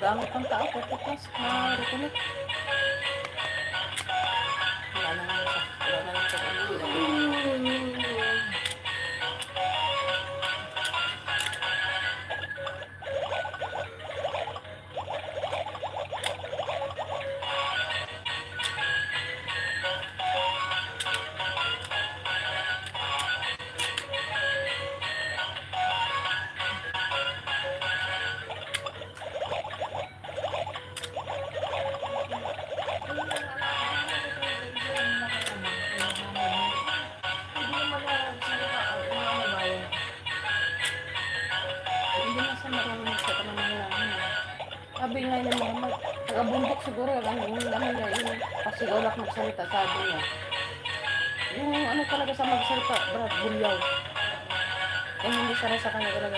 dami pang tao, pupukas, na-reconnect. Wala na lang sa, wala na lang sa sabi nga ni Muhammad, taga-bundok siguro lang, yung pasigaw lang magsalita, sabi niya. Yung ano talaga sa magsalita, Brad, bulyaw. Eh, hindi sana sa kanya talaga.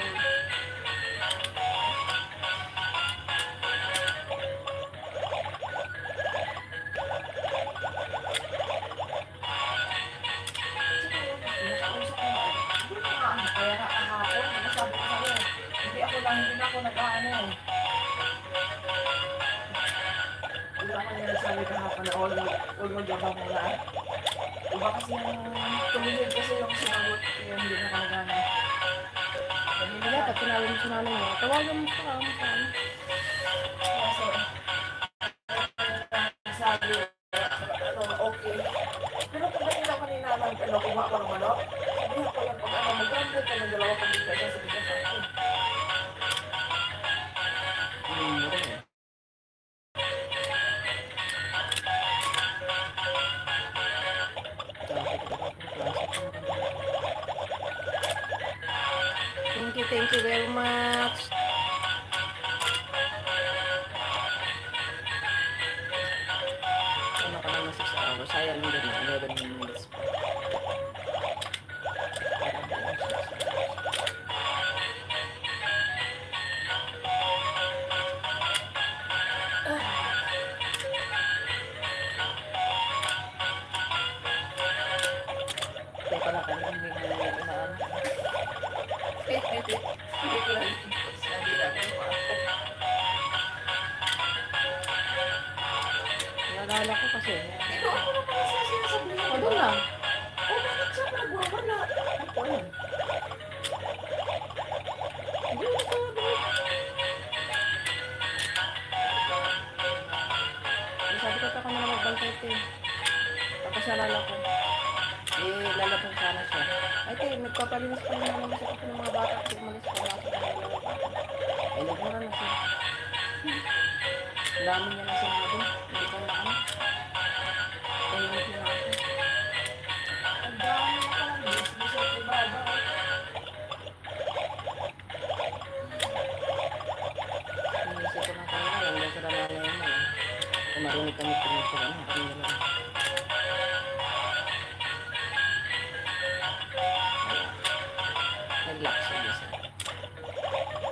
Kaya kahapon, sabi ko sa'yo, hindi ako nag-ano. Hindi ako nagsasabi kahapon na all magyabang mo na. Iba kasi yung tumigil kasi yung sinagot, kaya hindi na kalagana. Sabi nila, pag tinawag mo sinanay mo, tawagan mo sa kamo sa ano. Sabi, okay. Pero pagdating ako kanina naman, kuha ko ng manok, hindi ako lang pag mag-grandad ka ng dalawa pamilya sa bigas sa akin. Thank you very much. Ano ka naman 6 hours? Sayang din 11 minutes pa. Kaya pala ka nang hindi inaan. Nalala ko kasi. Ito ako na pala sa sinasabi ko. Ano lang? O bakit siya nagwawala? Ako yun. Hindi na sabi. Sabi ko pa kami na magbantay ito eh. Tapos nalala ko. Lalabang sana siya. Ay tayo, nagpapalinis pa naman sa kapit ng mga bata kasi umalis pa lang sa mga bata. Ay, nagmura na siya. Dami niya na sinabi. Hindi ko na ano. Ayunit na ako. Ang dami na ka lang. Hindi siya ibaba. Inisip ko na kanina. Lang sa nanay mo. Kung marinig kami pinagpura na. Kami lang.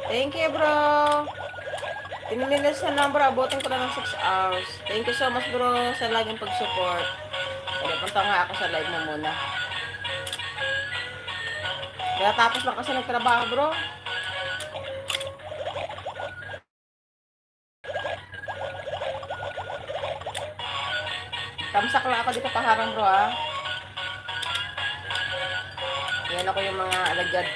Thank you, bro. Tinilinis na bro. Abutin ko na ng 6 hours. Thank you so much, bro, sa laging pag-support. Kaya punta nga ako sa live mo muna. Kaya tapos lang kasi nagtrabaho, bro. Tamsak lang ako dito paharang, bro, ha. Yan ako yung mga alagad.